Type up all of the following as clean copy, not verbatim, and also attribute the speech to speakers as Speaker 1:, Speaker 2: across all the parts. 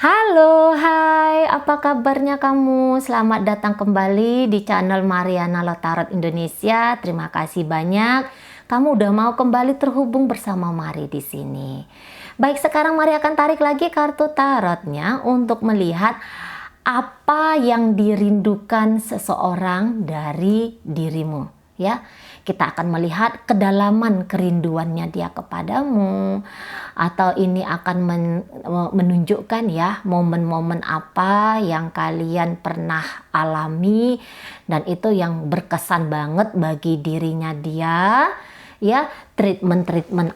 Speaker 1: Halo, hai, apa kabarnya kamu? Selamat datang kembali di channel Mariana Lotarot Indonesia. Terima kasih banyak. Kamu udah mau kembali terhubung bersama Mari di sini. Baik, sekarang Mari akan tarik lagi kartu tarotnya untuk melihat apa yang dirindukan seseorang dari dirimu, ya. Kita akan melihat kedalaman kerinduannya dia kepadamu, atau ini akan menunjukkan ya momen-momen apa yang kalian pernah alami dan itu yang berkesan banget bagi dirinya dia, ya. Treatment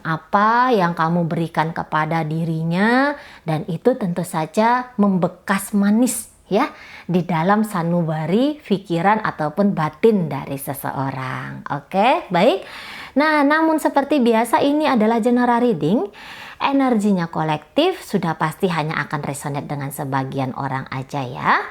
Speaker 1: apa yang kamu berikan kepada dirinya, dan itu tentu saja membekas manis ya di dalam sanubari pikiran ataupun batin dari seseorang. Oke, baik. Nah, namun seperti biasa ini adalah general reading. Energinya kolektif, sudah pasti hanya akan resonate dengan sebagian orang aja ya.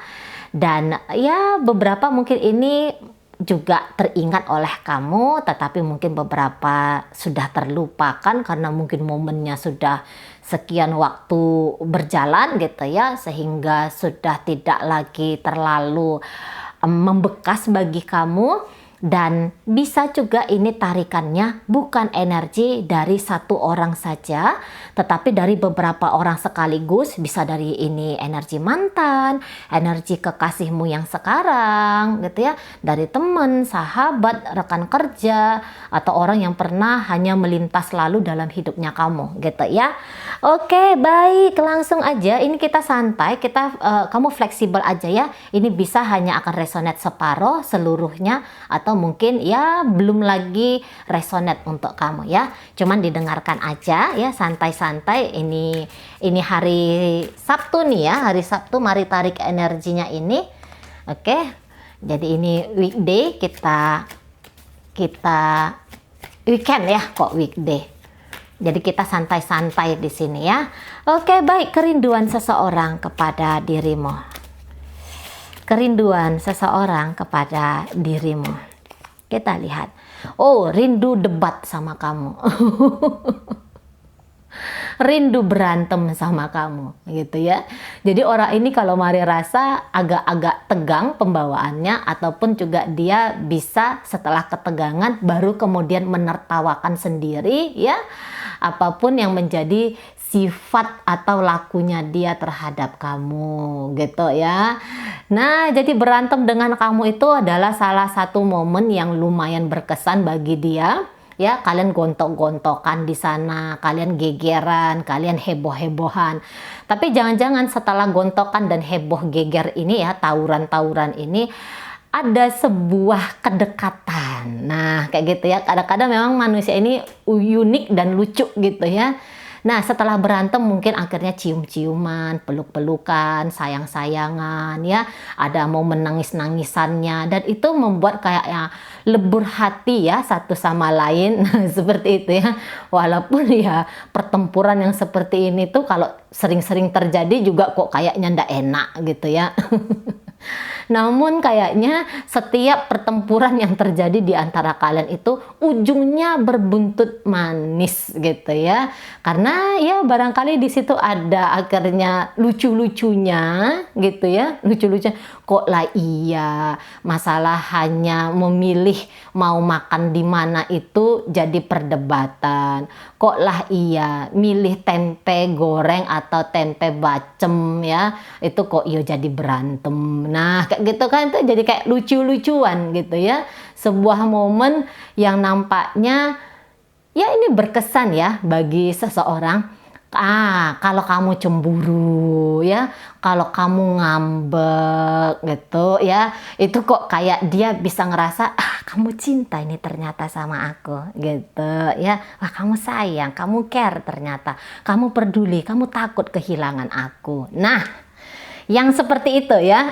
Speaker 1: Dan ya beberapa mungkin ini juga teringat oleh kamu, tetapi mungkin beberapa sudah terlupakan karena mungkin momennya sudah sekian waktu berjalan gitu ya, sehingga sudah tidak lagi terlalu membekas bagi kamu. Dan bisa juga ini tarikannya bukan energi dari satu orang saja, tetapi dari beberapa orang sekaligus. Bisa dari ini energi mantan, energi kekasihmu yang sekarang gitu ya, dari teman, sahabat, rekan kerja, atau orang yang pernah hanya melintas lalu dalam hidupnya kamu gitu ya. Oke, baik, langsung aja. Ini kita santai, kamu fleksibel aja ya. Ini bisa hanya akan resonate separuh, seluruhnya, atau mungkin ya belum lagi resonate untuk kamu ya. Cuman didengarkan aja ya, santai-santai. Ini hari Sabtu nih ya, hari Sabtu. Mari tarik energinya ini. Oke. Jadi ini weekday, kita weekend ya, kok weekday. Jadi kita santai-santai di sini ya. Oke, baik, kerinduan seseorang kepada dirimu. Kerinduan seseorang kepada dirimu. Kita lihat. Oh, rindu debat sama kamu. Rindu berantem sama kamu gitu ya. Jadi orang ini kalau Mari rasa agak-agak tegang pembawaannya, ataupun juga dia bisa setelah ketegangan baru kemudian menertawakan sendiri ya, apapun yang menjadi sifat atau lakunya dia terhadap kamu gitu ya. Nah, jadi berantem dengan kamu itu adalah salah satu momen yang lumayan berkesan bagi dia. Ya, kalian gontok-gontokan di sana, kalian gegeran, kalian heboh-hebohan. Tapi jangan-jangan setelah gontokan dan heboh geger ini ya, tawuran-tawuran ini, ada sebuah kedekatan. Nah, kayak gitu ya. Kadang-kadang memang manusia ini unik dan lucu gitu ya. Nah, setelah berantem mungkin akhirnya cium-ciuman, peluk-pelukan, sayang-sayangan ya. Ada mau menangis-nangisannya, dan itu membuat kayaknya lebur hati ya satu sama lain. Seperti itu ya. Walaupun ya pertempuran yang seperti ini tuh kalau sering-sering terjadi juga kok kayaknya ndak enak gitu ya. Namun kayaknya setiap pertempuran yang terjadi di antara kalian itu ujungnya berbuntut manis gitu ya. Karena ya barangkali di situ ada akhirnya lucu-lucunya gitu ya. Lucu-lucunya kok lah iya, masalah hanya memilih mau makan di mana itu jadi perdebatan. Kok lah iya, milih tempe goreng atau tempe bacem ya, itu kok iya jadi berantem. Nah, kayak gitu kan, itu jadi kayak lucu-lucuan gitu ya. Sebuah momen yang nampaknya ya ini berkesan ya bagi seseorang. Kalau kamu cemburu ya, kalau kamu ngambek gitu ya, itu kok kayak dia bisa ngerasa kamu cinta ini ternyata sama aku gitu ya. Wah, kamu sayang, kamu care ternyata, kamu peduli, kamu takut kehilangan aku. Nah, yang seperti itu ya.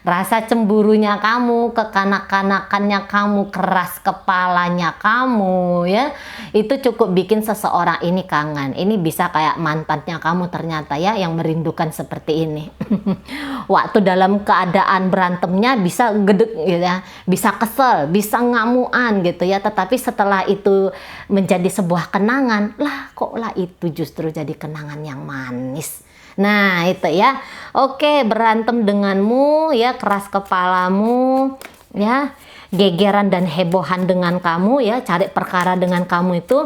Speaker 1: Rasa cemburunya kamu, kekanak-kanakannya kamu, keras kepalanya kamu ya, itu cukup bikin seseorang ini kangen. Ini bisa kayak mantannya kamu ternyata ya, yang merindukan seperti ini. Waktu dalam keadaan berantemnya bisa gedek gitu ya, bisa kesel, bisa ngamuan gitu ya, tetapi setelah itu menjadi sebuah kenangan, lah kok lah itu justru jadi kenangan yang manis. Nah, itu ya. Oke, berantem denganmu ya, keras kepalamu ya, gegeran dan hebohan dengan kamu ya, cari perkara dengan kamu itu,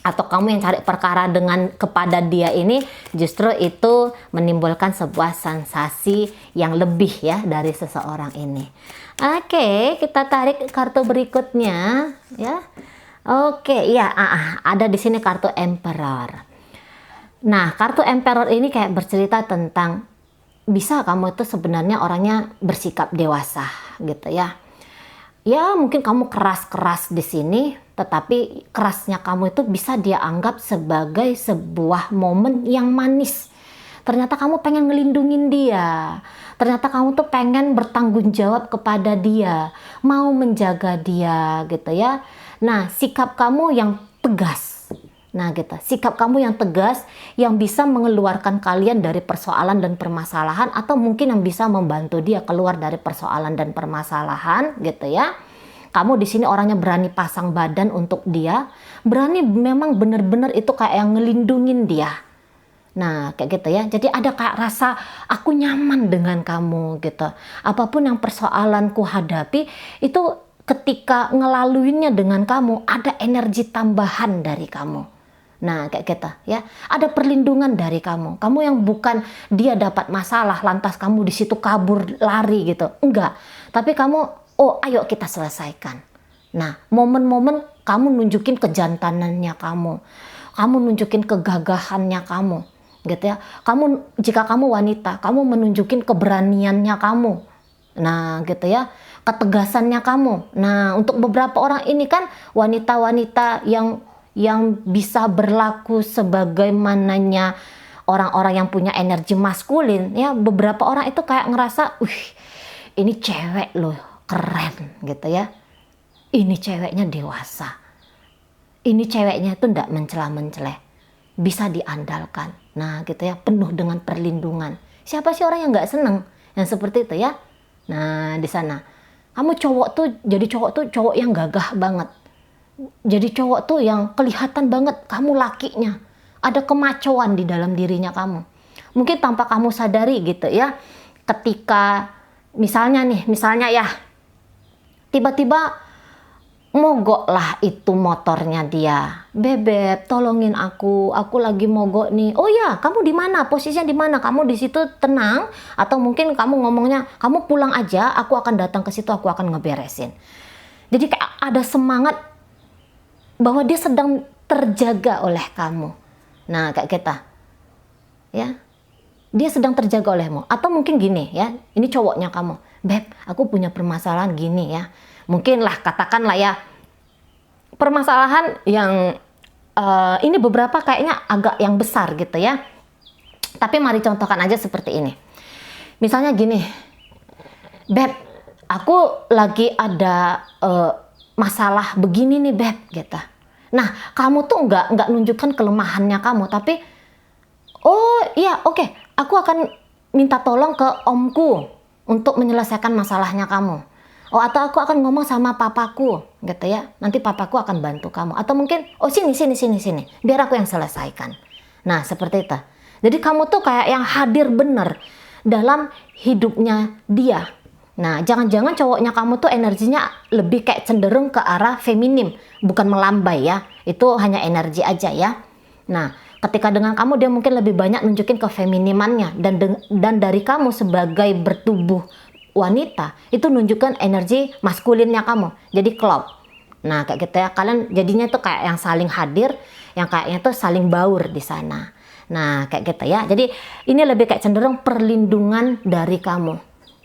Speaker 1: atau kamu yang cari perkara dengan kepada dia ini, justru itu menimbulkan sebuah sensasi yang lebih ya dari seseorang ini. Oke, kita tarik kartu berikutnya ya. Oke, ya, ada di sini kartu Emperor. Nah, kartu Emperor ini kayak bercerita tentang bisa kamu itu sebenarnya orangnya bersikap dewasa gitu ya. Ya, mungkin kamu keras-keras di sini, tetapi kerasnya kamu itu bisa dia anggap sebagai sebuah momen yang manis. Ternyata kamu pengen ngelindungin dia. Ternyata kamu tuh pengen bertanggung jawab kepada dia, mau menjaga dia gitu ya. Nah, sikap kamu yang tegas. Nah, gitu. Sikap kamu yang tegas yang bisa mengeluarkan kalian dari persoalan dan permasalahan, atau mungkin yang bisa membantu dia keluar dari persoalan dan permasalahan gitu ya. Kamu di sini orangnya berani pasang badan untuk dia, berani memang bener-bener itu kayak yang ngelindungin dia. Nah, kayak gitu ya. Jadi ada kayak rasa aku nyaman dengan kamu gitu. Apapun yang persoalanku hadapi, itu ketika ngelaluinnya dengan kamu, ada energi tambahan dari kamu. Nah, kayak gitu ya. Ada perlindungan dari kamu. Kamu yang bukan dia dapat masalah lantas kamu di situ kabur lari gitu. Enggak. Tapi kamu, oh ayo kita selesaikan. Nah, momen-momen kamu nunjukin kejantanannya kamu. Kamu nunjukin kegagahannya kamu. Gitu ya. Kamu, jika kamu wanita, kamu menunjukin keberaniannya kamu. Nah, gitu ya. Ketegasannya kamu. Nah, untuk beberapa orang ini kan wanita-wanita yang bisa berlaku sebagaimananya orang-orang yang punya energi maskulin ya. Beberapa orang itu kayak ngerasa, ini cewek loh, keren gitu ya. Ini ceweknya dewasa. Ini ceweknya itu ndak mencela-menceleh, bisa diandalkan. Nah, gitu ya, penuh dengan perlindungan. Siapa sih orang yang nggak seneng yang seperti itu ya? Nah, di sana kamu cowok tuh, jadi cowok tuh cowok yang gagah banget. Jadi cowok tuh yang kelihatan banget kamu lakinya. Ada kemacoan di dalam dirinya kamu. Mungkin tanpa kamu sadari gitu ya. Ketika misalnya ya, tiba-tiba mogok lah itu motornya dia. Bebek, tolongin aku lagi mogok nih. Oh ya, kamu di mana? Posisinya di mana? Kamu di situ tenang, atau mungkin kamu ngomongnya, kamu pulang aja, aku akan datang ke situ, aku akan ngeberesin. Jadi kayak ada semangat bahwa dia sedang terjaga oleh kamu. Nah, kayak kita. Ya. Dia sedang terjaga olehmu. Atau mungkin gini ya, ini cowoknya kamu. Beb, aku punya permasalahan gini ya. Mungkin lah, katakanlah ya, permasalahan yang ini beberapa kayaknya agak yang besar gitu ya. Tapi mari contohkan aja seperti ini. Misalnya gini, Beb, aku lagi ada masalah begini nih Beb gitu. Nah, kamu tuh nggak nunjukkan kelemahannya kamu, tapi oh iya oke, aku akan minta tolong ke omku untuk menyelesaikan masalahnya kamu. Oh, atau aku akan ngomong sama papaku gitu ya. Nanti papaku akan bantu kamu. Atau mungkin, oh sini. Biar aku yang selesaikan. Nah, seperti itu. Jadi kamu tuh kayak yang hadir bener dalam hidupnya dia. Nah, jangan-jangan cowoknya kamu tuh energinya lebih kayak cenderung ke arah feminim. Bukan melambai ya. Itu hanya energi aja ya. Nah, ketika dengan kamu dia mungkin lebih banyak nunjukin kefeminimannya. Dan dari kamu sebagai bertubuh wanita itu nunjukkan energi maskulinnya kamu, jadi klop. Nah, kayak gitu ya, kalian jadinya tuh kayak yang saling hadir, yang kayaknya tuh saling baur di sana. Nah, kayak gitu ya. Jadi ini lebih kayak cenderung perlindungan dari kamu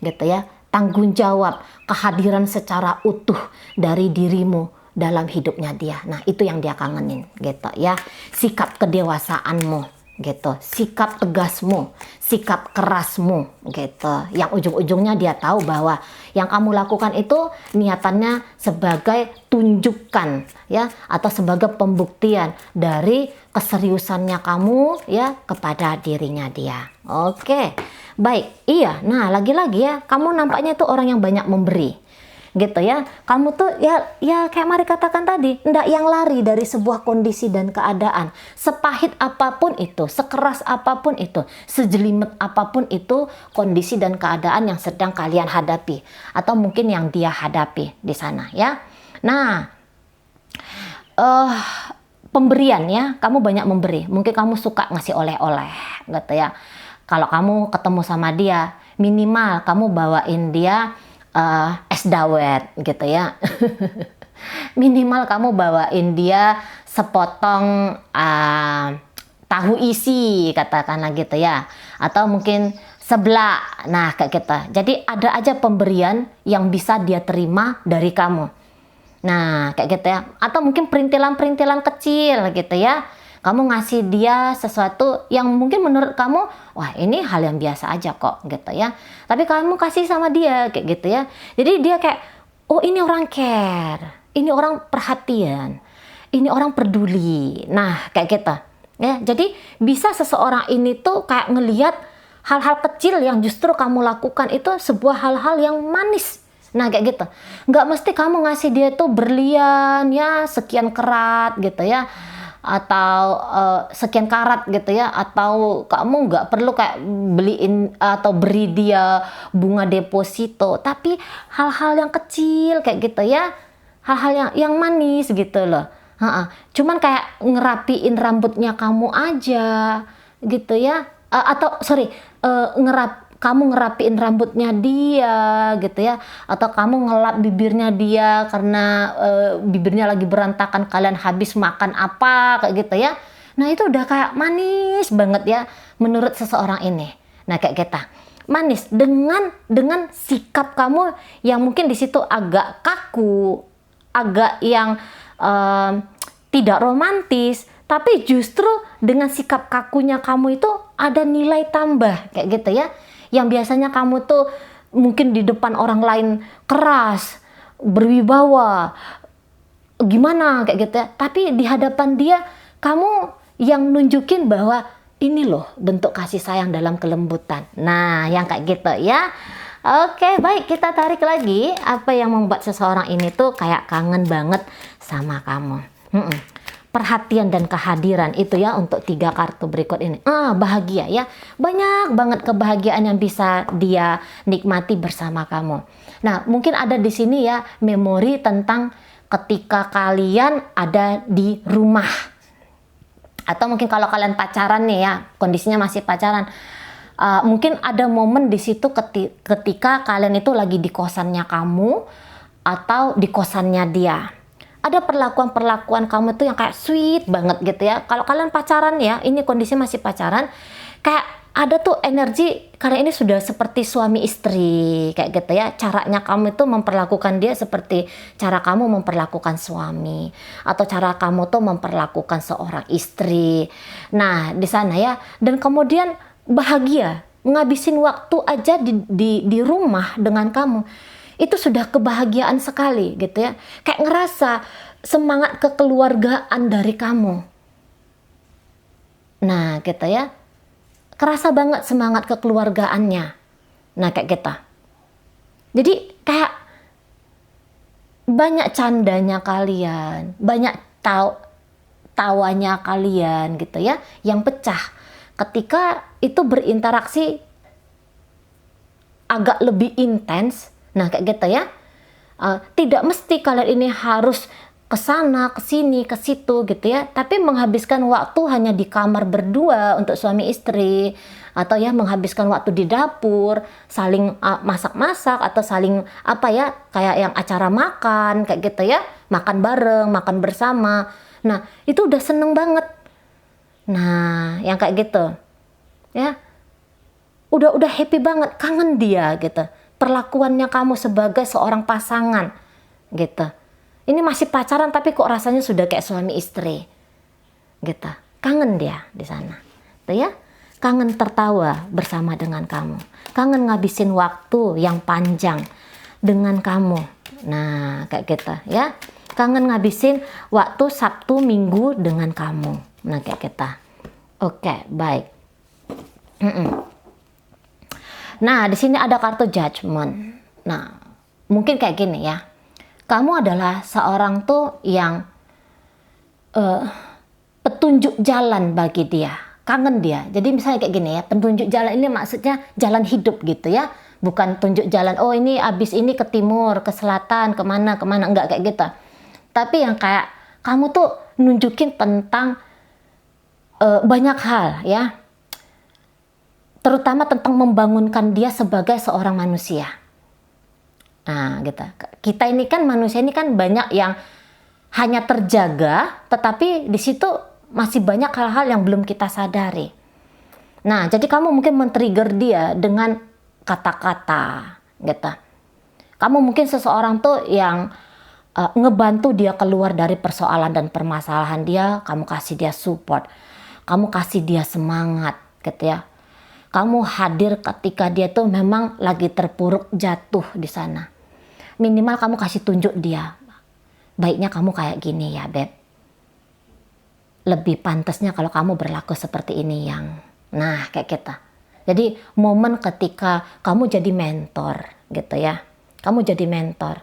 Speaker 1: gitu ya, tanggung jawab, kehadiran secara utuh dari dirimu dalam hidupnya dia. Nah, itu yang dia kangenin gitu ya. Sikap kedewasaanmu gitu, sikap tegasmu, sikap kerasmu gitu, yang ujung-ujungnya dia tahu bahwa yang kamu lakukan itu niatannya sebagai tunjukkan ya, atau sebagai pembuktian dari keseriusannya kamu ya kepada dirinya dia. Oke, baik. Iya, nah lagi-lagi ya, kamu nampaknya itu orang yang banyak memberi. gitu ya. Kamu tuh ya kayak Mari katakan tadi, ndak yang lari dari sebuah kondisi dan keadaan. Sepahit apapun itu, sekeras apapun itu, sejelimet apapun itu kondisi dan keadaan yang sedang kalian hadapi atau mungkin yang dia hadapi di sana ya. Nah, pemberian ya, kamu banyak memberi. Mungkin kamu suka ngasih oleh-oleh gitu ya. Kalau kamu ketemu sama dia, minimal kamu bawain dia es dawet gitu ya. Minimal kamu bawain dia sepotong tahu isi katakanlah gitu ya. Atau mungkin seblak. Nah, kayak gitu. Jadi ada aja pemberian yang bisa dia terima dari kamu. Nah, kayak gitu ya. Atau mungkin perintilan-perintilan kecil gitu ya. Kamu ngasih dia sesuatu yang mungkin menurut kamu, wah ini hal yang biasa aja kok gitu ya. Tapi kamu kasih sama dia kayak gitu ya. Jadi dia kayak, oh ini orang care, ini orang perhatian, ini orang peduli. Nah, kayak gitu. Ya, jadi bisa seseorang ini tuh kayak ngelihat hal-hal kecil yang justru kamu lakukan itu sebuah hal-hal yang manis. Nah, kayak gitu. Nggak mesti kamu ngasih dia tuh berlian ya sekian karat gitu ya, atau sekian karat gitu ya, atau kamu nggak perlu kayak beliin atau beri dia bunga deposito, tapi hal-hal yang kecil kayak gitu ya, hal-hal yang manis gitu loh. Cuman kayak ngerapiin rambutnya kamu aja gitu ya, atau sorry, kamu ngerapiin rambutnya dia gitu ya, atau kamu ngelap bibirnya dia karena bibirnya lagi berantakan, kalian habis makan apa kayak gitu ya. Nah, itu udah kayak manis banget ya menurut seseorang ini. Nah, kayak gitu manis dengan sikap kamu yang mungkin di situ agak kaku, agak yang tidak romantis, tapi justru dengan sikap kakunya kamu itu ada nilai tambah kayak gitu ya. Yang biasanya kamu tuh mungkin di depan orang lain keras, berwibawa, gimana kayak gitu ya. Tapi di hadapan dia kamu yang nunjukin bahwa ini loh bentuk kasih sayang dalam kelembutan. Nah, yang kayak gitu ya. Oke, baik, kita tarik lagi apa yang membuat seseorang ini tuh kayak kangen banget sama kamu. Perhatian dan kehadiran itu ya untuk 3 kartu berikut ini. Bahagia ya, banyak banget kebahagiaan yang bisa dia nikmati bersama kamu. Nah, mungkin ada di sini ya memori tentang ketika kalian ada di rumah, atau mungkin kalau kalian pacaran nih ya, kondisinya masih pacaran, mungkin ada momen di situ ketika kalian itu lagi di kosannya kamu atau di kosannya dia. Ada perlakuan-perlakuan kamu tuh yang kayak sweet banget gitu ya. Kalau kalian pacaran ya, ini kondisi masih pacaran, kayak ada tuh energi kalian ini sudah seperti suami istri kayak gitu ya. Caranya kamu itu memperlakukan dia seperti cara kamu memperlakukan suami, atau cara kamu tuh memperlakukan seorang istri. Nah, di sana ya, dan kemudian bahagia ngabisin waktu aja di rumah dengan kamu. Itu sudah kebahagiaan sekali gitu ya. Kayak ngerasa semangat kekeluargaan dari kamu. Nah, gitu ya. Kerasa banget semangat kekeluargaannya. Nah, kayak gitu. Jadi kayak banyak candanya kalian, banyak tawanya kalian gitu ya, yang pecah ketika itu berinteraksi agak lebih intens. Nah, kayak gitu ya. Tidak mesti kalian ini harus ke sana, ke sini, ke situ gitu ya. Tapi menghabiskan waktu hanya di kamar berdua untuk suami istri, atau ya menghabiskan waktu di dapur, saling masak-masak, atau saling apa ya, kayak yang acara makan kayak gitu ya. Makan bareng, makan bersama. Nah, itu udah seneng banget. Nah, yang kayak gitu. Ya. Udah happy banget, kangen dia gitu. Perlakuannya kamu sebagai seorang pasangan gitu. Ini masih pacaran tapi kok rasanya sudah kayak suami istri gitu. Kangen dia di sana tuh ya. Kangen tertawa bersama dengan kamu, kangen ngabisin waktu yang panjang dengan kamu. Nah, kayak gitu ya. Kangen ngabisin waktu Sabtu Minggu dengan kamu. Nah, kayak gitu. Oke, baik. Nah, di sini ada kartu Judgment. Nah, mungkin kayak gini ya. Kamu adalah seorang tuh yang petunjuk jalan bagi dia, kangen dia. Jadi misalnya kayak gini ya, petunjuk jalan ini maksudnya jalan hidup gitu ya, bukan tunjuk jalan, oh ini abis ini ke timur, ke selatan, kemana, enggak kayak gitu. Tapi yang kayak kamu tuh nunjukin tentang banyak hal ya, terutama tentang membangunkan dia sebagai seorang manusia. Nah gitu, kita ini kan manusia ini kan banyak yang hanya terjaga, tetapi di situ masih banyak hal-hal yang belum kita sadari. Nah, jadi kamu mungkin men-trigger dia dengan kata-kata, gitu. Kamu mungkin seseorang tuh yang ngebantu dia keluar dari persoalan dan permasalahan dia, kamu kasih dia support, kamu kasih dia semangat, gitu ya. Kamu hadir ketika dia tuh memang lagi terpuruk jatuh di sana. Minimal kamu kasih tunjuk dia. Baiknya kamu kayak gini ya, Beb. Lebih pantasnya kalau kamu berlaku seperti ini yang. Nah, kayak kita. Jadi momen ketika kamu jadi mentor gitu ya. Kamu jadi mentor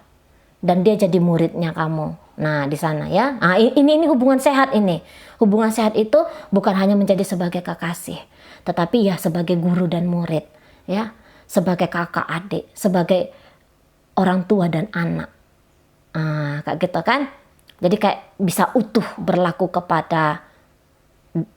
Speaker 1: dan dia jadi muridnya kamu. Nah, di sana ya. Nah, ini hubungan sehat ini. Hubungan sehat itu bukan hanya menjadi sebagai kekasih, tetapi ya sebagai guru dan murid, ya. Sebagai kakak adik, sebagai orang tua dan anak. Kayak gitu kan. Jadi kayak bisa utuh berlaku kepada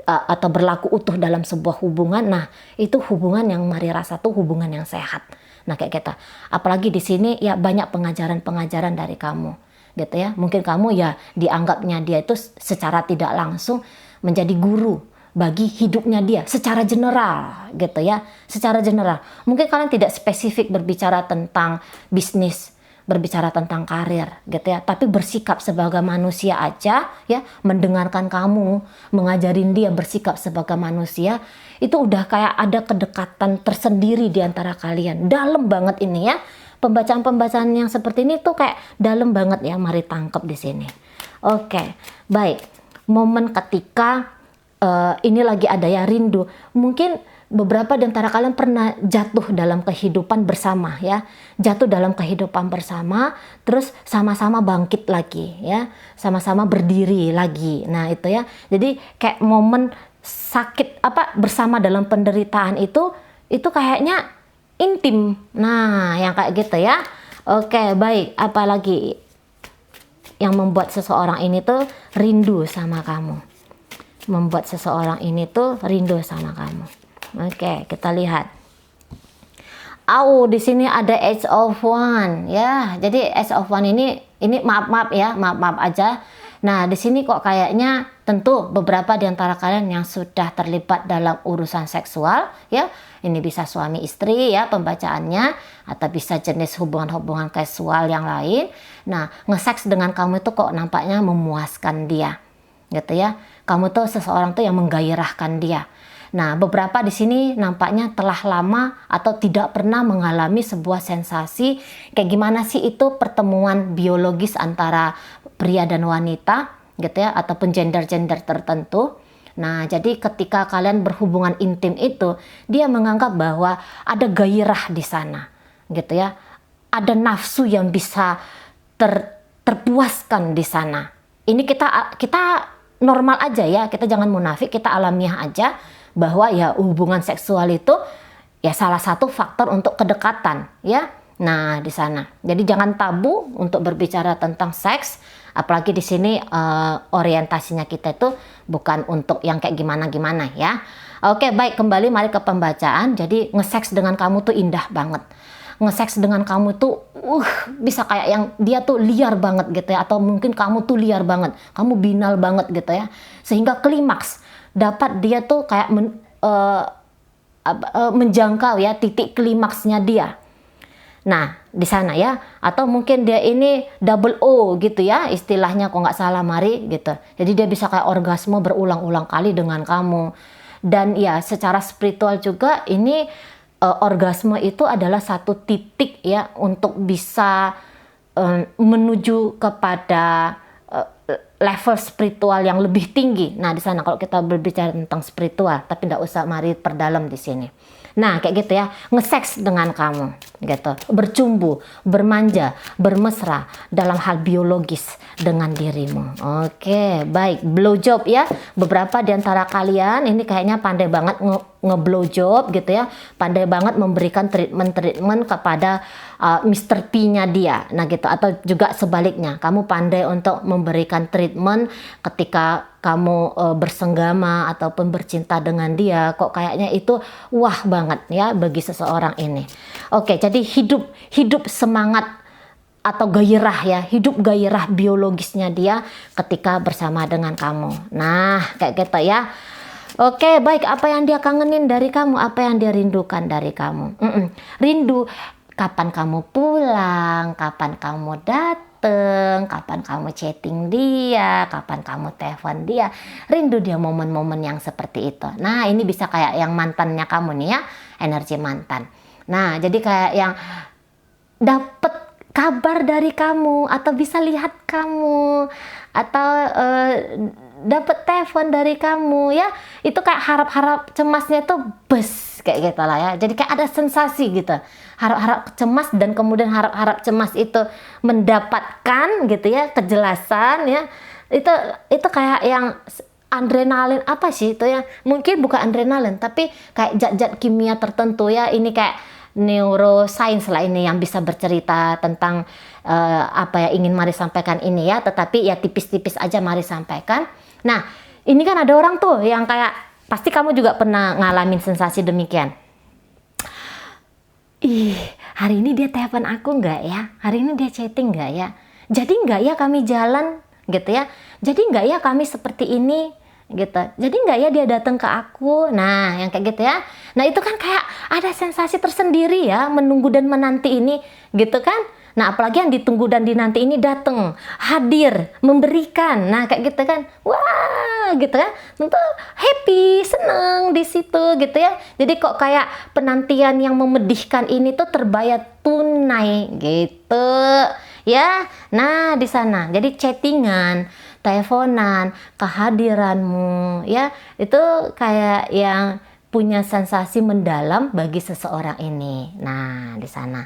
Speaker 1: atau berlaku utuh dalam sebuah hubungan. Nah, itu hubungan yang Mari rasa tuh hubungan yang sehat. Nah, kayak gitu. Apalagi di sini ya banyak pengajaran-pengajaran dari kamu, gitu ya. Mungkin kamu ya dianggapnya dia itu secara tidak langsung menjadi guru bagi hidupnya dia secara general, gitu ya. Secara general. Mungkin kalian tidak spesifik berbicara tentang bisnis, berbicara tentang karir gitu ya, tapi bersikap sebagai manusia aja ya, mendengarkan kamu, mengajarin dia bersikap sebagai manusia, itu udah kayak ada kedekatan tersendiri di antara kalian. Dalam banget ini ya. Pembacaan-pembacaan yang seperti ini tuh kayak dalam banget ya, Mari tangkap di sini. Oke, baik. Momen ketika ini lagi ada ya rindu. Mungkin beberapa di antara kalian pernah jatuh dalam kehidupan bersama ya. Jatuh dalam kehidupan bersama, terus sama-sama bangkit lagi ya. Sama-sama berdiri lagi. Nah, itu ya. Jadi kayak momen sakit bersama dalam penderitaan itu kayaknya intim. Nah, yang kayak gitu ya. Oke, baik. Apalagi yang membuat seseorang ini tuh rindu sama kamu. Membuat seseorang ini tuh rindu sama kamu. Oke, kita lihat. Di sini ada Ace of Wands ya. Jadi Ace of Wands ini maaf ya, maaf aja. Nah, di sini kok kayaknya tentu beberapa di antara kalian yang sudah terlibat dalam urusan seksual ya. Ini bisa suami istri ya pembacaannya, atau bisa jenis hubungan-hubungan seksual yang lain. Nah, nge-seks dengan kamu itu kok nampaknya memuaskan dia. Gitu ya. Kamu tuh seseorang tuh yang menggairahkan dia. Nah, beberapa di sini nampaknya telah lama atau tidak pernah mengalami sebuah sensasi kayak gimana sih itu pertemuan biologis antara pria dan wanita gitu ya, ataupun gender-gender tertentu. Nah, jadi ketika kalian berhubungan intim itu, dia menganggap bahwa ada gairah di sana gitu ya. Ada nafsu yang bisa terpuaskan di sana. Ini kita normal aja ya, kita jangan munafik, kita alamiah aja. Bahwa ya hubungan seksual itu ya salah satu faktor untuk kedekatan ya. Nah, di sana. Jadi jangan tabu untuk berbicara tentang seks, apalagi di sini orientasinya kita itu bukan untuk yang kayak gimana-gimana ya. Oke, baik, kembali mari ke pembacaan. Jadi nge-seks dengan kamu tuh indah banget. Nge-seks dengan kamu tuh bisa kayak yang dia tuh liar banget gitu ya, atau mungkin kamu tuh liar banget, kamu binal banget gitu ya. Sehingga klimaks dapat dia tuh kayak menjangkau ya titik klimaksnya dia. Nah, di sana ya, atau mungkin dia ini double O gitu ya, istilahnya kok nggak salah Mari gitu. Jadi dia bisa kayak orgasme berulang-ulang kali dengan kamu. Dan ya secara spiritual juga ini orgasme itu adalah satu titik ya untuk bisa menuju kepada level spiritual yang lebih tinggi. Nah, di sana kalau kita berbicara tentang spiritual, tapi tidak usah mari perdalam di sini. Nah, kayak gitu ya, nge-seks dengan kamu, gitu. Bercumbu, bermanja, bermesra dalam hal biologis dengan dirimu. Oke, baik. Blowjob ya. Beberapa di antara kalian ini kayaknya pandai banget nge-blowjob gitu ya. Pandai banget memberikan treatment kepada Mr. P-nya dia. Nah, gitu. Atau juga sebaliknya, kamu pandai untuk memberikan treatment ketika kamu bersenggama ataupun bercinta dengan dia. Kok kayaknya itu wah banget ya bagi seseorang ini. Oke, jadi hidup semangat atau gairah ya, hidup gairah biologisnya dia ketika bersama dengan kamu. Nah, kayak gitu ya. Oke, baik. Apa yang dia kangenin dari kamu? Apa yang dia rindukan dari kamu? Rindu kapan kamu pulang, kapan kamu datang, kapan kamu chatting dia, kapan kamu telepon dia. Rindu dia momen-momen yang seperti itu. Nah, ini bisa kayak yang mantannya kamu nih ya, energi mantan. Nah, jadi kayak yang dapet kabar dari kamu, atau bisa lihat kamu, atau dapat telepon dari kamu ya, itu kayak harap-harap cemasnya tuh bes kayak gitu lah ya. Jadi kayak ada sensasi gitu, harap-harap cemas dan kemudian harap-harap cemas itu mendapatkan gitu ya kejelasan ya. Itu kayak yang adrenalin apa sih itu ya, mungkin bukan adrenalin tapi kayak zat-zat kimia tertentu ya. Ini kayak neuroscience lah ini yang bisa bercerita tentang apa ya ingin Mari sampaikan ini ya, tetapi ya tipis-tipis aja Mari sampaikan. Nah, ini kan ada orang tuh yang kayak pasti kamu juga pernah ngalamin sensasi demikian. Ih, hari ini dia telepon aku nggak ya? Hari ini dia chatting nggak ya? Jadi nggak ya kami jalan gitu ya? Jadi nggak ya kami seperti ini? Gitu. Jadi nggak ya dia datang ke aku? Nah, yang kayak gitu ya. Nah, itu kan kayak ada sensasi tersendiri ya, menunggu dan menanti ini, gitu kan? Nah, apalagi yang ditunggu dan dinanti ini datang, hadir, memberikan. Nah, kayak gitu kan. Wah, gitu kan. Tentu happy, seneng di situ gitu ya. Jadi kok kayak penantian yang memedihkan ini tuh terbayar tunai gitu. Ya. Nah, di sana. Jadi chattingan, teleponan, kehadiranmu ya, itu kayak yang punya sensasi mendalam bagi seseorang ini. Nah, di sana.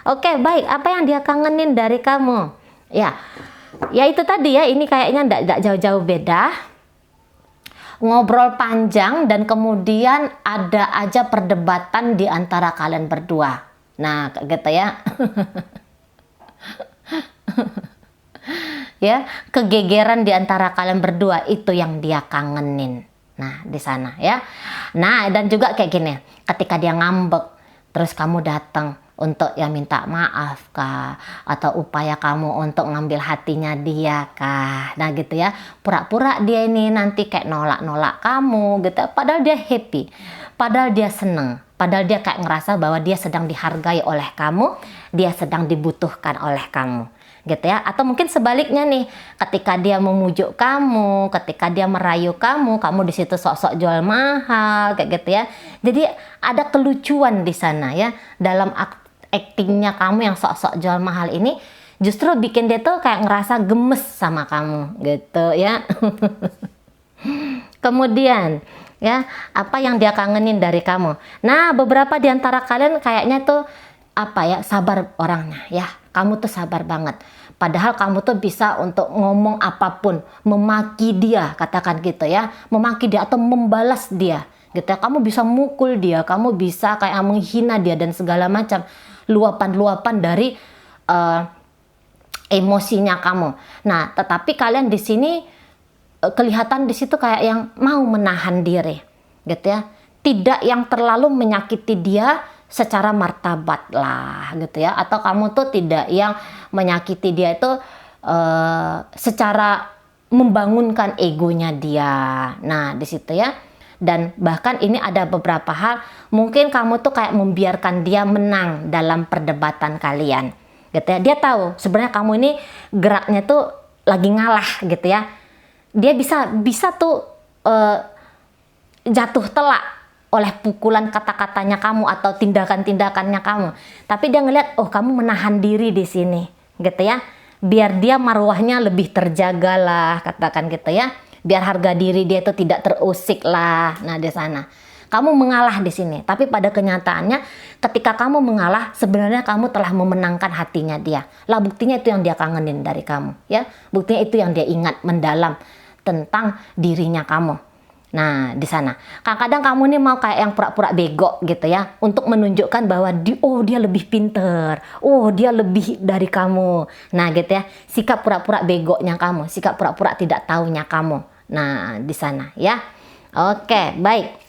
Speaker 1: Oke, baik. Apa yang dia kangenin dari kamu? Ya itu tadi ya, ini kayaknya enggak jauh-jauh beda. Ngobrol panjang dan kemudian ada aja perdebatan di antara kalian berdua. Nah, kayak gitu ya. Ya, kegegeran di antara kalian berdua itu yang dia kangenin. Nah, di sana ya. Nah, dan juga kayak gini, ketika dia ngambek terus kamu datang untuk ya minta maaf kah, atau upaya kamu untuk ngambil hatinya dia kah. Nah, gitu ya. Pura-pura dia ini nanti kayak nolak-nolak kamu gitu. Padahal dia happy. Padahal dia seneng. Padahal dia kayak ngerasa bahwa dia sedang dihargai oleh kamu, dia sedang dibutuhkan oleh kamu. Gitu ya. Atau mungkin sebaliknya nih, ketika dia memujuk kamu, ketika dia merayu kamu di situ sok-sok jual mahal kayak gitu ya. Jadi ada kelucuan di sana ya, dalam aktingnya kamu yang sok-sok jual mahal ini justru bikin dia tuh kayak ngerasa gemes sama kamu gitu ya. Kemudian ya, apa yang dia kangenin dari kamu? Nah, beberapa di antara kalian kayaknya tuh apa ya, sabar orangnya ya. Kamu tuh sabar banget. Padahal kamu tuh bisa untuk ngomong apapun, memaki dia, katakan gitu ya, memaki dia atau membalas dia, gitu ya. Kamu bisa mukul dia, kamu bisa kayak menghina dia dan segala macam luapan-luapan dari emosinya kamu. Nah, tetapi kalian di sini kelihatan di situ kayak yang mau menahan diri, gitu ya. Tidak yang terlalu menyakiti dia secara martabat lah gitu ya, atau kamu tuh tidak yang menyakiti dia itu secara membangunkan egonya dia. Nah, di situ ya. Dan bahkan ini ada beberapa hal mungkin kamu tuh kayak membiarkan dia menang dalam perdebatan kalian gitu ya. Dia tahu sebenarnya kamu ini geraknya tuh lagi ngalah gitu ya. Dia bisa tuh jatuh telak oleh pukulan kata-katanya kamu atau tindakan-tindakannya kamu. Tapi dia ngelihat, oh kamu menahan diri di sini, gitu ya. biar dia marwahnya lebih terjaga lah, katakan gitu ya. Biar harga diri dia itu tidak terusik lah. Nah, di sana kamu mengalah di sini. Tapi pada kenyataannya ketika kamu mengalah, sebenarnya kamu telah memenangkan hatinya dia. Lah, buktinya itu yang dia kangenin dari kamu, ya. Buktinya itu yang dia ingat mendalam tentang dirinya kamu. Nah, di sana kadang-kadang kamu nih mau kayak yang pura-pura bego gitu ya, untuk menunjukkan bahwa dia lebih pinter, dia lebih dari kamu. Nah, gitu ya, sikap pura-pura begonya kamu, sikap pura-pura tidak tahunya kamu. Nah, di sana ya. Oke, baik.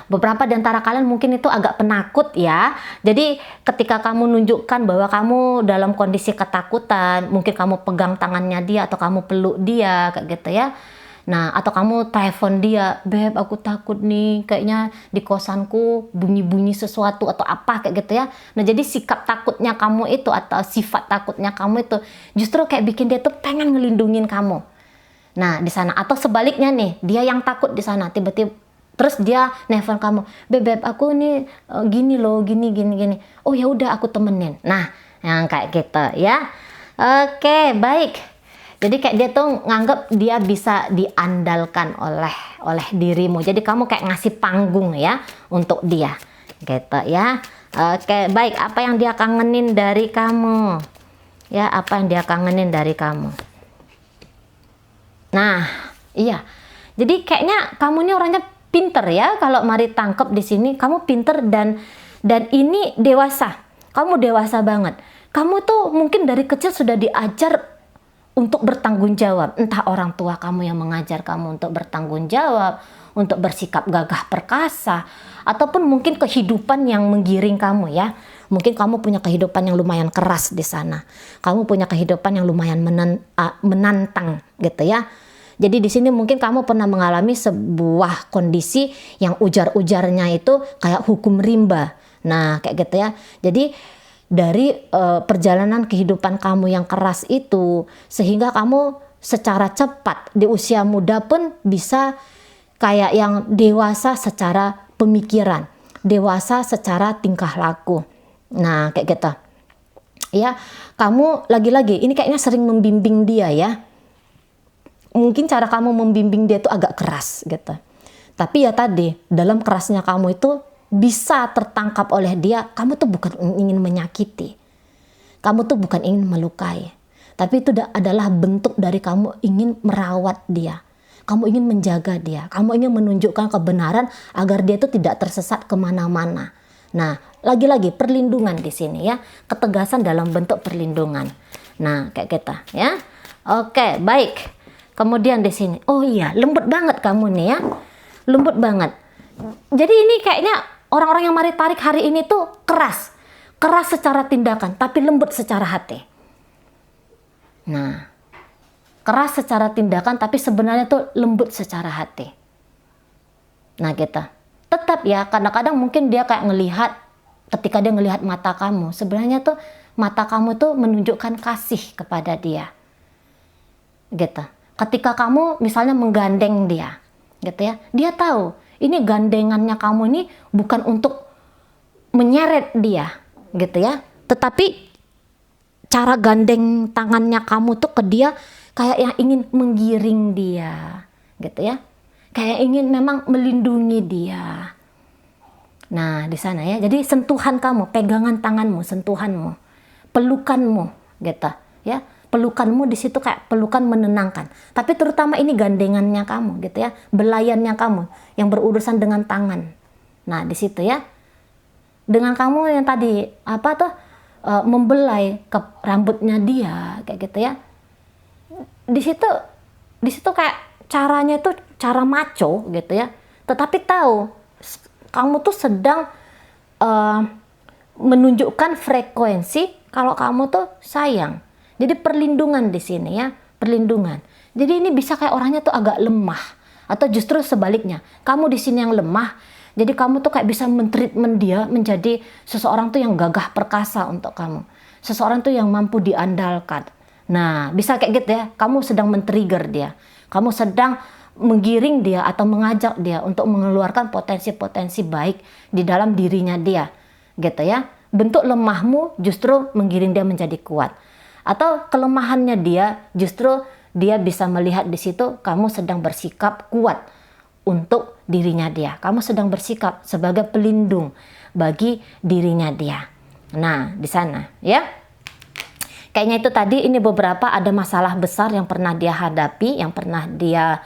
Speaker 1: Beberapa di antara kalian mungkin itu agak penakut ya. Jadi ketika kamu nunjukkan bahwa kamu dalam kondisi ketakutan, mungkin kamu pegang tangannya dia atau kamu peluk dia kayak gitu ya. Nah, atau kamu telepon dia, "Beb, aku takut nih, kayaknya di kosanku bunyi-bunyi sesuatu atau apa," kayak gitu ya. Nah, jadi sikap takutnya kamu itu atau sifat takutnya kamu itu justru kayak bikin dia tuh pengen ngelindungin kamu. Nah, di sana atau sebaliknya nih, dia yang takut di sana, tiba-tiba terus dia nelfon kamu, "Beb, aku nih gini loh, gini." "Oh ya udah, aku temenin." Nah, yang kayak gitu ya. Oke, baik. Jadi kayak dia tuh nganggep dia bisa diandalkan oleh dirimu. Jadi kamu kayak ngasih panggung ya untuk dia. Gitu ya. Oke, baik. Apa yang dia kangenin dari kamu? Ya, apa yang dia kangenin dari kamu? Nah, iya. Jadi kayaknya kamu ini orangnya pinter ya. Kalau Mari tangkep di sini, kamu pinter dan ini dewasa. Kamu dewasa banget. Kamu tuh mungkin dari kecil sudah diajar untuk bertanggung jawab. Entah orang tua kamu yang mengajar kamu untuk bertanggung jawab, untuk bersikap gagah perkasa, ataupun mungkin kehidupan yang menggiring kamu ya. Mungkin kamu punya kehidupan yang lumayan keras di sana. Kamu punya kehidupan yang lumayan menantang gitu ya. Jadi di sini mungkin kamu pernah mengalami sebuah kondisi yang ujar-ujarnya itu kayak hukum rimba. Nah, kayak gitu ya. Jadi dari perjalanan kehidupan kamu yang keras itu, sehingga kamu secara cepat di usia muda pun bisa kayak yang dewasa secara pemikiran, dewasa secara tingkah laku. Nah, kayak gitu. Ya, kamu lagi-lagi ini kayaknya sering membimbing dia ya. Mungkin cara kamu membimbing dia itu agak keras gitu. Tapi ya tadi, dalam kerasnya kamu itu bisa tertangkap oleh dia, kamu tuh bukan ingin menyakiti. Kamu tuh bukan ingin melukai. Tapi itu adalah bentuk dari kamu ingin merawat dia. Kamu ingin menjaga dia. Kamu ingin menunjukkan kebenaran agar dia itu tidak tersesat kemana-mana. Nah, lagi-lagi perlindungan di sini ya. Ketegasan dalam bentuk perlindungan. Nah, kayak kita ya. Oke, baik. Kemudian di sini, oh iya, lembut banget kamu nih ya. Lembut banget. Jadi ini kayaknya orang-orang yang Mari tarik hari ini tuh keras. Keras secara tindakan, tapi lembut secara hati. Nah, keras secara tindakan, tapi sebenarnya tuh lembut secara hati. Nah, kita tetap ya, kadang-kadang mungkin dia kayak ngelihat, ketika dia ngelihat mata kamu, sebenarnya tuh mata kamu tuh menunjukkan kasih kepada dia. Gitu. Ketika kamu misalnya menggandeng dia, gitu ya, dia tahu ini gandengannya kamu ini bukan untuk menyeret dia, gitu ya, tetapi cara gandeng tangannya kamu tuh ke dia kayak yang ingin menggiring dia, gitu ya, kayak ingin memang melindungi dia. Nah, di sana ya, jadi sentuhan kamu, pegangan tanganmu, sentuhanmu, pelukanmu, gitu ya. Pelukanmu di situ kayak pelukan menenangkan. Tapi terutama ini gandengannya kamu gitu ya. Belayannya kamu yang berurusan dengan tangan. Nah, di situ ya. Dengan kamu yang tadi membelai ke rambutnya dia kayak gitu ya. Di situ kayak caranya itu cara maco gitu ya. Tetapi tahu kamu tuh sedang menunjukkan frekuensi kalau kamu tuh sayang. Jadi perlindungan di sini ya, perlindungan. Jadi ini bisa kayak orangnya tuh agak lemah atau justru sebaliknya. Kamu di sini yang lemah, jadi kamu tuh kayak bisa men-treatment dia menjadi seseorang tuh yang gagah perkasa untuk kamu. Seseorang tuh yang mampu diandalkan. Nah, bisa kayak gitu ya. Kamu sedang men-trigger dia. Kamu sedang menggiring dia atau mengajak dia untuk mengeluarkan potensi-potensi baik di dalam dirinya dia. Gitu ya. Bentuk lemahmu justru menggiring dia menjadi kuat. Atau kelemahannya dia, justru dia bisa melihat di situ kamu sedang bersikap kuat untuk dirinya dia. Kamu sedang bersikap sebagai pelindung bagi dirinya dia. Nah, di sana ya. Kayaknya itu tadi, ini beberapa ada masalah besar yang pernah dia hadapi, yang pernah dia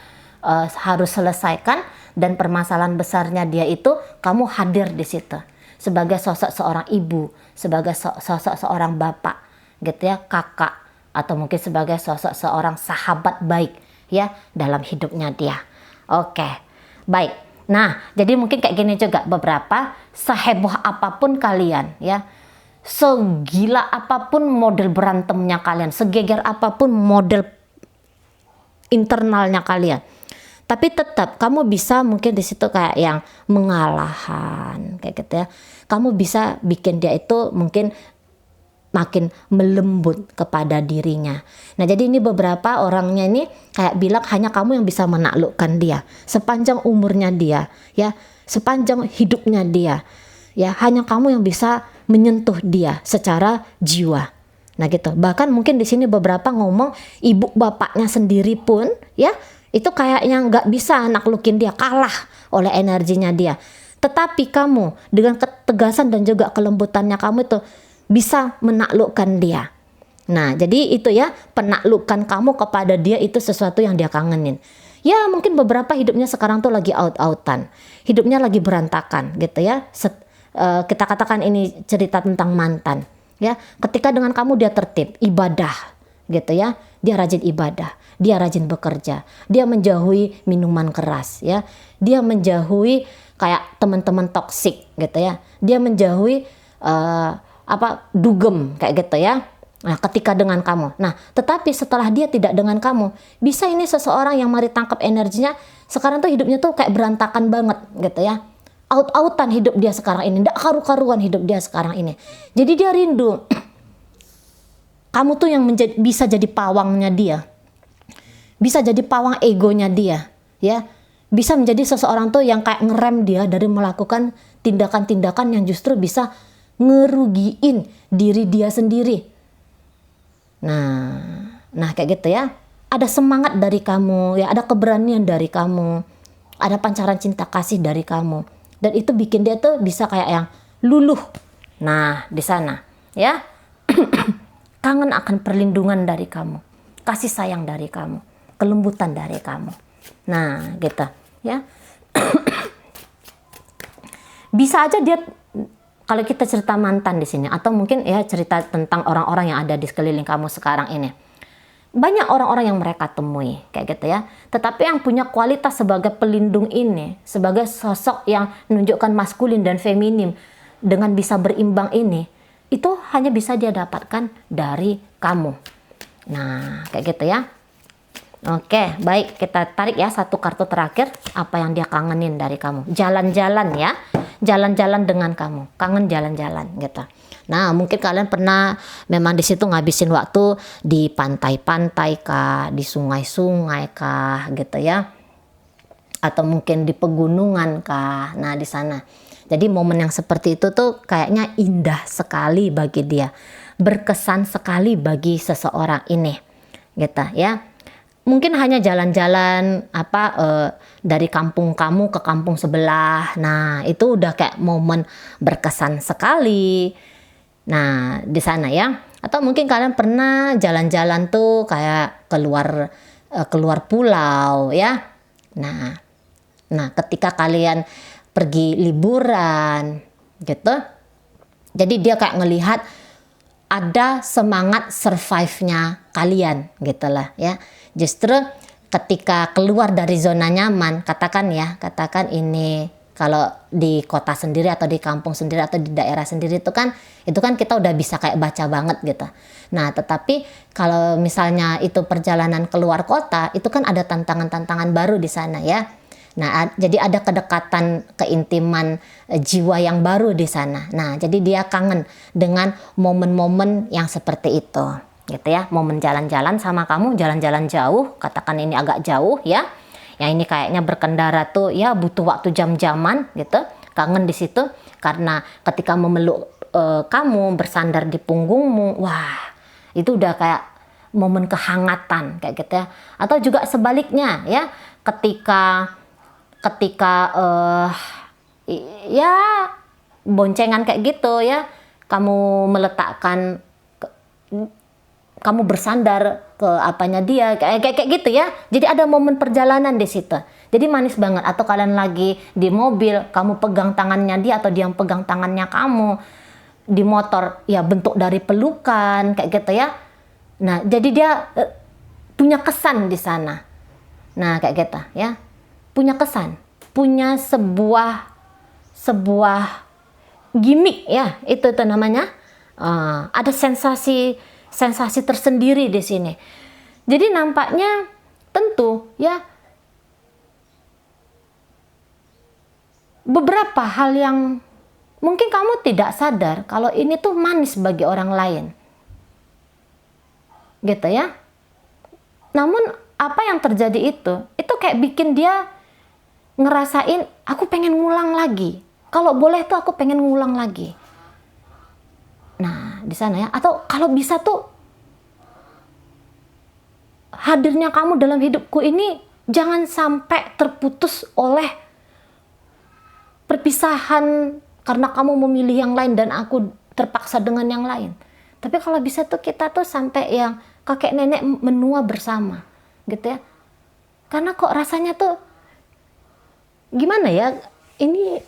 Speaker 1: harus selesaikan, dan permasalahan besarnya dia itu kamu hadir di situ sebagai sosok seorang ibu, sebagai sosok seorang bapak, gitu ya, kakak, atau mungkin sebagai sosok seorang sahabat baik ya dalam hidupnya dia. Oke, baik. Nah, jadi mungkin kayak gini juga, beberapa seheboh apapun kalian ya, segila apapun model berantemnya kalian, segeger apapun model internalnya kalian, tapi tetap kamu bisa mungkin di situ kayak yang mengalahan kayak gitu ya. Kamu bisa bikin dia itu mungkin makin melembut kepada dirinya. Nah, jadi ini beberapa orangnya ini kayak bilang hanya kamu yang bisa menaklukkan dia sepanjang umurnya dia ya, sepanjang hidupnya dia ya, hanya kamu yang bisa menyentuh dia secara jiwa. Nah gitu. Bahkan mungkin di sini beberapa ngomong ibu bapaknya sendiri pun ya itu kayaknya nggak bisa naklukin dia, kalah oleh energinya dia. Tetapi kamu dengan ketegasan dan juga kelembutannya kamu itu bisa menaklukkan dia. Nah jadi itu ya, penaklukan kamu kepada dia itu sesuatu yang dia kangenin. Ya mungkin beberapa hidupnya sekarang tuh lagi out-outan, hidupnya lagi berantakan gitu ya. Kita katakan ini cerita tentang mantan ya. Ketika dengan kamu dia tertib, ibadah gitu ya, dia rajin ibadah, dia rajin bekerja, dia menjauhi minuman keras ya, dia menjauhi kayak teman-teman toksik gitu ya, dia menjauhi dugem kayak gitu ya. Nah ketika dengan kamu, nah tetapi setelah dia tidak dengan kamu, bisa ini seseorang yang mari tangkap energinya sekarang tuh hidupnya tuh kayak berantakan banget gitu ya, out-outan hidup dia sekarang ini, nggak karu-karuan hidup dia sekarang ini. Jadi dia rindu kamu tuh yang bisa jadi pawangnya dia, bisa jadi pawang egonya dia ya, bisa menjadi seseorang tuh yang kayak ngerem dia dari melakukan tindakan-tindakan yang justru bisa ngerugiin diri dia sendiri. Nah kayak gitu ya. Ada semangat dari kamu ya, ada keberanian dari kamu, ada pancaran cinta kasih dari kamu, dan itu bikin dia tuh bisa kayak yang luluh. Nah di sana ya kangen akan perlindungan dari kamu, kasih sayang dari kamu, kelembutan dari kamu. Nah gitu ya. Bisa aja dia, kalau kita cerita mantan di sini, atau mungkin ya cerita tentang orang-orang yang ada di sekeliling kamu sekarang ini, banyak orang-orang yang mereka temui kayak gitu ya. Tetapi yang punya kualitas sebagai pelindung ini, sebagai sosok yang menunjukkan maskulin dan feminim dengan bisa berimbang ini, itu hanya bisa dia dapatkan dari kamu. Nah kayak gitu ya. Oke, baik, kita tarik ya satu kartu terakhir, apa yang dia kangenin dari kamu. Jalan-jalan ya, jalan-jalan dengan kamu, kangen jalan-jalan gitu. Nah mungkin kalian pernah memang di situ ngabisin waktu di pantai-pantai kah, di sungai-sungai kah gitu ya, atau mungkin di pegunungan kah. Nah di sana, jadi momen yang seperti itu tuh kayaknya indah sekali bagi dia, berkesan sekali bagi seseorang ini gitu ya. Mungkin hanya jalan-jalan dari kampung kamu ke kampung sebelah. Nah itu udah kayak momen berkesan sekali. Nah di sana ya. Atau mungkin kalian pernah jalan-jalan tuh kayak keluar pulau ya. Nah ketika kalian pergi liburan gitu, jadi dia kayak ngelihat ada semangat survive-nya kalian gitu lah ya. Justru ketika keluar dari zona nyaman, katakan ini kalau di kota sendiri atau di kampung sendiri atau di daerah sendiri itu kan kita udah bisa kayak baca banget gitu. Nah tetapi kalau misalnya itu perjalanan keluar kota, itu kan ada tantangan-tantangan baru di sana ya. Nah jadi ada kedekatan, keintiman jiwa yang baru di sana. Nah jadi dia kangen dengan momen-momen yang seperti itu gitu ya. Momen jalan-jalan sama kamu, jalan-jalan jauh, katakan ini agak jauh ya, yang ini kayaknya berkendara tuh ya butuh waktu jam-jaman gitu. Kangen di situ karena ketika memeluk kamu, bersandar di punggungmu, wah Itu udah kayak momen kehangatan kayak gitu ya. Atau juga sebaliknya ya, ketika ya boncengan kayak gitu ya, kamu meletakkan kamu bersandar ke apanya dia kayak gitu ya. Jadi ada momen perjalanan di situ. Jadi manis banget. Atau kalian lagi di mobil, kamu pegang tangannya dia atau dia yang pegang tangannya kamu. Di motor ya bentuk dari pelukan kayak gitu ya. Nah, jadi dia punya kesan di sana. Nah, kayak gitu ya. Punya kesan, punya sebuah gimmick ya, itu namanya. Ada sensasi tersendiri di sini. Jadi nampaknya tentu ya beberapa hal yang mungkin kamu tidak sadar kalau ini tuh manis bagi orang lain. Gitu ya. Namun apa yang terjadi itu kayak bikin dia ngerasain aku pengen ngulang lagi. Kalau boleh tuh aku pengen ngulang lagi. Nah, di sana ya. Atau kalau bisa tuh hadirnya kamu dalam hidupku ini jangan sampai terputus oleh perpisahan karena kamu memilih yang lain dan aku terpaksa dengan yang lain. Tapi kalau bisa tuh kita tuh sampai yang kakek nenek menua bersama gitu ya. Karena kok rasanya tuh gimana ya, ini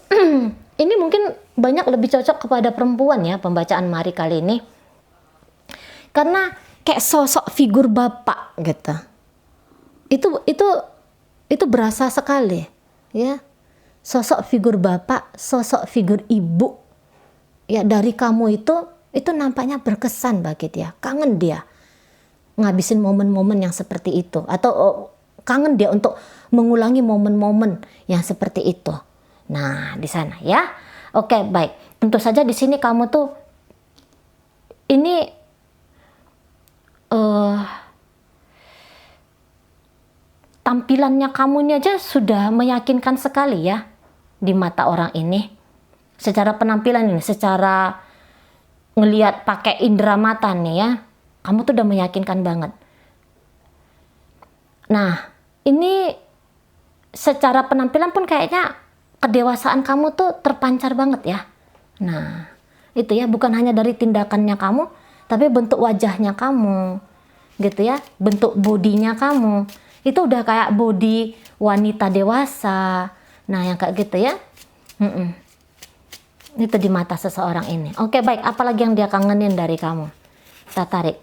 Speaker 1: ini mungkin banyak lebih cocok kepada perempuan ya pembacaan Mari kali ini. Karena kayak sosok figur bapak gitu. Itu berasa sekali ya. Sosok figur bapak, sosok figur ibu ya dari kamu itu nampaknya berkesan bagi dia, kangen dia ngabisin momen-momen yang seperti itu, atau kangen dia untuk mengulangi momen-momen yang seperti itu. Nah, di sana ya. Oke, baik. Tentu saja di sini kamu tuh ini tampilannya kamu ini aja sudah meyakinkan sekali ya di mata orang ini. Secara penampilan ini, secara ngelihat pakai indera mata nih ya, kamu tuh udah meyakinkan banget. Nah, ini secara penampilan pun kayaknya kedewasaan kamu tuh terpancar banget ya. Nah, itu ya, bukan hanya dari tindakannya kamu, tapi bentuk wajahnya kamu, gitu ya, bentuk bodinya kamu. Itu udah kayak body wanita dewasa. Nah, yang kayak gitu ya. Itu di mata seseorang ini. Oke, baik. Apalagi yang dia kangenin dari kamu? Kita tarik.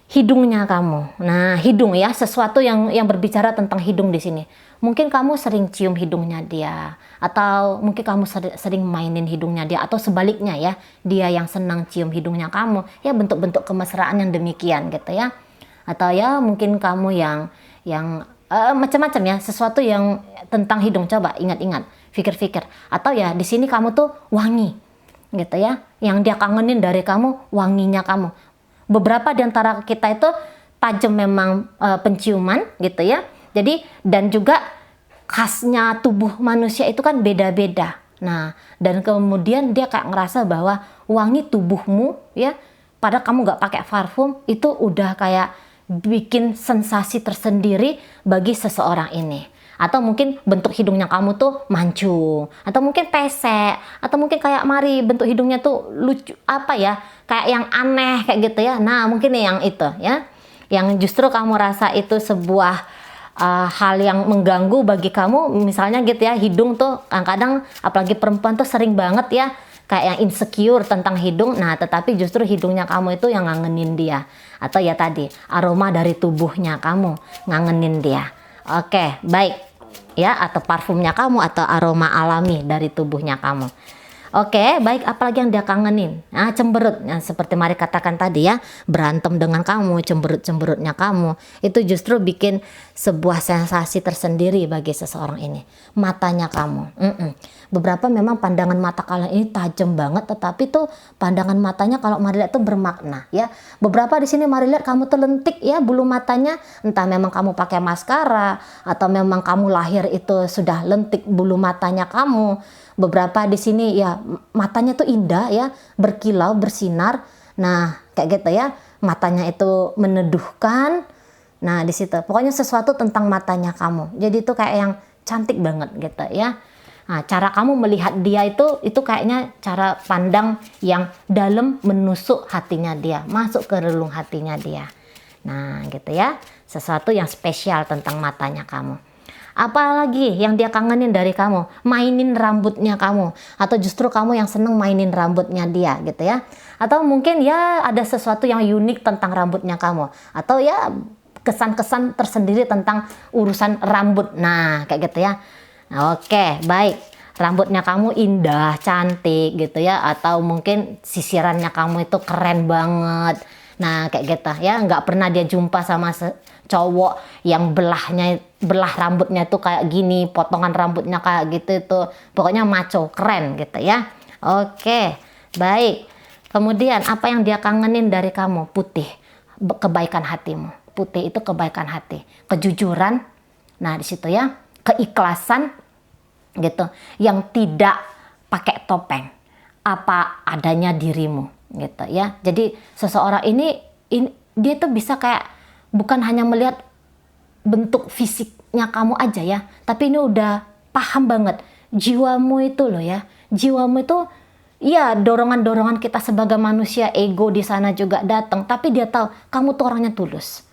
Speaker 1: Hidungnya kamu. Nah, hidung ya, sesuatu yang berbicara tentang hidung di sini. Mungkin kamu sering cium hidungnya dia, atau mungkin kamu sering mainin hidungnya dia, atau sebaliknya ya, dia yang senang cium hidungnya kamu. Ya, bentuk-bentuk kemesraan yang demikian gitu ya. Atau ya mungkin kamu yang macam-macam ya, sesuatu yang tentang hidung. Coba ingat-ingat, pikir-pikir. Atau ya di sini kamu tuh wangi gitu ya, yang dia kangenin dari kamu, wanginya kamu. Beberapa di antara kita itu tajam memang penciuman gitu ya. Jadi dan juga khasnya tubuh manusia itu kan beda-beda. Nah, dan kemudian dia kayak ngerasa bahwa wangi tubuhmu ya, padahal kamu nggak pakai parfum, itu udah kayak bikin sensasi tersendiri bagi seseorang ini. Atau mungkin bentuk hidungnya kamu tuh mancung, atau mungkin pesek, atau mungkin kayak Mari bentuk hidungnya tuh lucu, apa ya, kayak yang aneh kayak gitu ya. Nah, mungkin yang itu ya, yang justru kamu rasa itu sebuah hal yang mengganggu bagi kamu. Misalnya gitu ya, hidung tuh kadang-kadang apalagi perempuan tuh sering banget ya kayak yang insecure tentang hidung. Nah, tetapi justru hidungnya kamu itu yang ngangenin dia. Atau ya tadi, aroma dari tubuhnya kamu ngangenin dia. Oke, baik. Ya, atau parfumnya kamu, atau aroma alami dari tubuhnya kamu. Oke, baik. Apalagi yang dia kangenin? Nah, cemberut. Nah, seperti Mari katakan tadi ya, berantem dengan kamu, cemberut-cemberutnya kamu. Itu justru bikin sebuah sensasi tersendiri bagi seseorang ini. Matanya kamu. Beberapa memang pandangan mata kalian ini tajam banget, tetapi tuh pandangan matanya kalau Mari lihat tuh bermakna ya. Beberapa di sini Mari lihat kamu tuh lentik ya bulu matanya, entah memang kamu pakai maskara atau memang kamu lahir itu sudah lentik bulu matanya kamu. Beberapa di sini ya matanya tuh indah ya, berkilau, bersinar. Nah, kayak gitu ya. matanya itu meneduhkan. Nah, di situ pokoknya sesuatu tentang matanya kamu. Jadi itu kayak yang cantik banget gitu ya. Nah, cara kamu melihat dia itu kayaknya cara pandang yang dalam, menusuk hatinya dia, masuk ke relung hatinya dia. Nah, gitu ya. Sesuatu yang spesial tentang matanya kamu. Apalagi yang dia kangenin dari kamu? Mainin rambutnya kamu, atau justru kamu yang seneng mainin rambutnya dia gitu ya. Atau mungkin ya ada sesuatu yang unik tentang rambutnya kamu, atau ya kesan-kesan tersendiri tentang urusan rambut. Nah, kayak gitu ya. Nah, oke, baik. Rambutnya kamu indah, cantik gitu ya. Atau mungkin sisirannya kamu itu keren banget. Nah, kayak gitu ya. Nggak pernah dia jumpa sama cowok yang belah rambutnya itu kayak gini, potongan rambutnya kayak gitu itu. Pokoknya maco, keren gitu ya. Oke, baik. Kemudian apa yang dia kangenin dari kamu? Putih, kebaikan hatimu. Putih itu kebaikan hati, kejujuran. Nah, di situ ya, keikhlasan gitu, yang tidak pakai topeng, apa adanya dirimu gitu ya. Jadi seseorang ini dia tuh bisa kayak bukan hanya melihat bentuk fisiknya kamu aja ya, tapi ini udah paham banget jiwamu itu loh ya. Jiwamu itu ya, dorongan-dorongan kita sebagai manusia, ego di sana juga datang, tapi dia tahu kamu tuh orangnya tulus.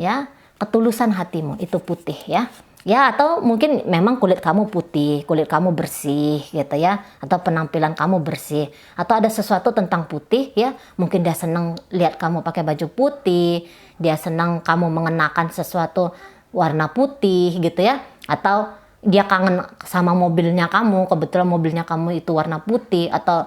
Speaker 1: Ya, ketulusan hatimu itu putih ya. Ya, atau mungkin memang kulit kamu putih, kulit kamu bersih gitu ya, atau penampilan kamu bersih, atau ada sesuatu tentang putih ya. Mungkin dia senang lihat kamu pakai baju putih, dia senang kamu mengenakan sesuatu warna putih gitu ya, atau dia kangen sama mobilnya kamu, kebetulan mobilnya kamu itu warna putih, atau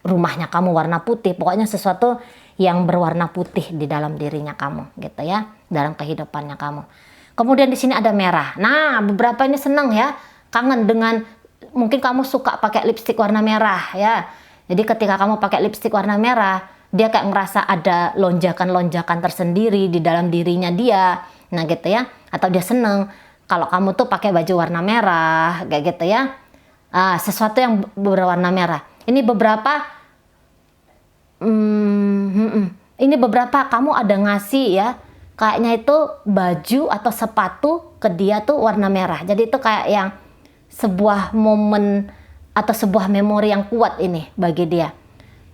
Speaker 1: rumahnya kamu warna putih. Pokoknya sesuatu yang berwarna putih di dalam dirinya kamu gitu ya, dalam kehidupannya kamu. Kemudian di sini ada merah. Nah, beberapa ini senang ya, kangen dengan, mungkin kamu suka pakai lipstik warna merah ya. Jadi ketika kamu pakai lipstik warna merah, dia kayak ngerasa ada lonjakan-lonjakan tersendiri di dalam dirinya dia. Nah, gitu ya. Atau dia senang kalau kamu tuh pakai baju warna merah kayak gitu ya. Sesuatu yang berwarna merah. Ini beberapa ini beberapa kamu ada ngasih ya, kayaknya itu baju atau sepatu ke dia tuh warna merah. Jadi itu kayak yang sebuah momen atau sebuah memori yang kuat ini bagi dia.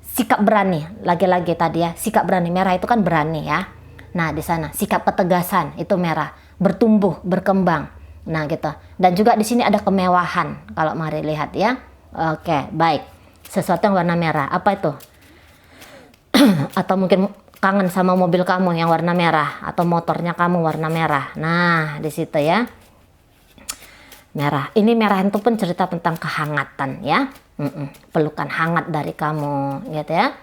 Speaker 1: Sikap berani, lagi-lagi tadi ya, sikap berani. Merah itu kan berani ya. Nah, di sana sikap ketegasan itu merah, bertumbuh, berkembang. Nah, gitu. Dan juga di sini ada kemewahan kalau mari lihat ya. Oke, baik. Sesuatu yang warna merah. Apa itu? Atau mungkin kangen sama mobil kamu yang warna merah, atau motornya kamu warna merah. Nah, di situ ya. Merah. Ini merah itu pun cerita tentang kehangatan ya. Pelukan hangat dari kamu gitu ya.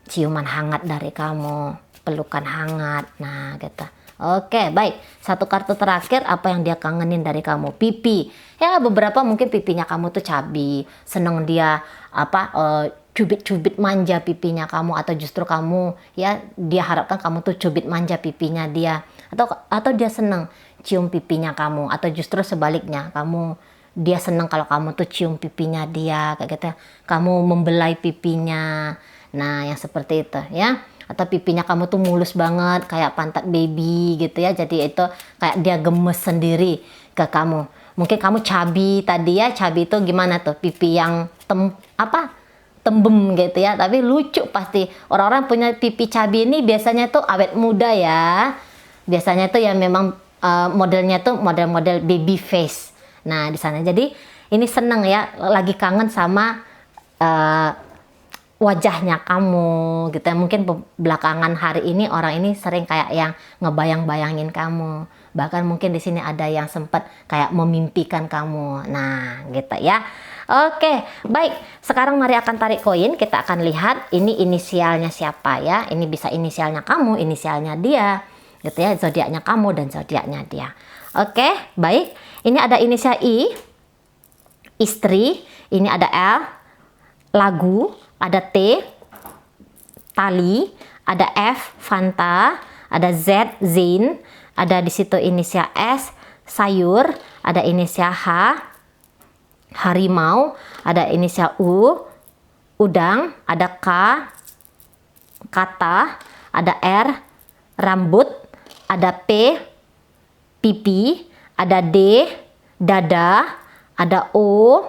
Speaker 1: Ciuman hangat dari kamu, pelukan hangat. Nah, gitu. Oke, baik. Satu kartu terakhir, apa yang dia kangenin dari kamu? Pipi. Ya, beberapa mungkin pipinya kamu tuh cabi, seneng dia cubit-cubit manja pipinya kamu, atau justru kamu ya, dia harapkan kamu tuh cubit manja pipinya dia, atau dia seneng cium pipinya kamu, atau justru sebaliknya, dia seneng kalau kamu tuh cium pipinya dia kayak gitu ya. Kamu membelai pipinya. Nah, yang seperti itu ya. Atau pipinya kamu tuh mulus banget kayak pantat baby gitu ya. Jadi itu kayak dia gemes sendiri ke kamu. Mungkin kamu cabi tadi ya. Cabi itu gimana tuh? Pipi yang tembem gitu ya. Tapi lucu pasti. Orang-orang punya pipi cabi ini biasanya tuh awet muda ya. Biasanya tuh ya memang modelnya tuh model-model baby face. Nah, di sana. Jadi ini seneng ya, lagi kangen sama wajahnya kamu gitu ya. Mungkin belakangan hari ini orang ini sering kayak yang ngebayang-bayangin kamu. Bahkan mungkin di sini ada yang sempat kayak memimpikan kamu. Nah, gitu ya. Oke, baik. Sekarang mari akan tarik koin. Kita akan lihat ini inisialnya siapa ya. Ini bisa inisialnya kamu, inisialnya dia. Gitu ya, zodiaknya kamu dan zodiaknya dia. Oke, baik. Ini ada inisial I, istri. Ini ada L, lagu. Ada T, tali. Ada F, Fanta. Ada Z, Zain. Ada di situ inisial S, sayur. Ada inisial H, harimau. Ada inisial U, udang. Ada K, kata. ada R, rambut, ada P, pipi, ada D, dada, ada O,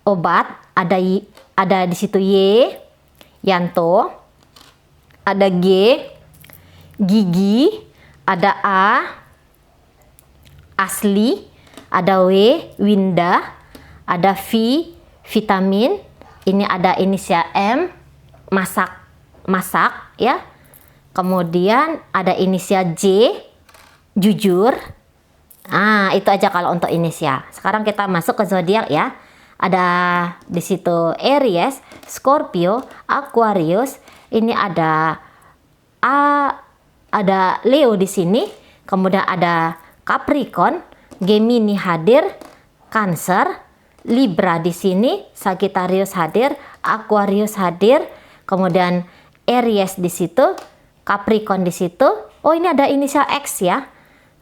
Speaker 1: obat, ada di situ Y, Yanto, ada G, gigi, ada A, asli, ada W, Winda, ada V, vitamin, ini ada inisial M, masak ya. Kemudian ada inisial J, jujur. Nah, itu aja kalau untuk inisial. Sekarang kita masuk ke zodiak ya. Ada di situ Aries, Scorpio, Aquarius. Ini ada Leo di sini. Kemudian ada Capricorn, Gemini hadir, Cancer, Libra di sini, Sagittarius hadir, Aquarius hadir. Kemudian Aries di situ, Capricorn di situ. Oh, ini ada inisial X ya.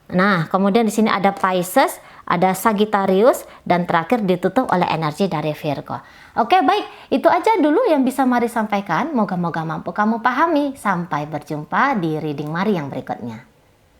Speaker 1: Nah, kemudian di sini ada Pisces, ada Sagittarius, dan terakhir ditutup oleh energi dari Virgo. Oke, baik. Itu aja dulu yang bisa Mari sampaikan. Moga-moga mampu kamu pahami. Sampai berjumpa di reading Mari yang berikutnya.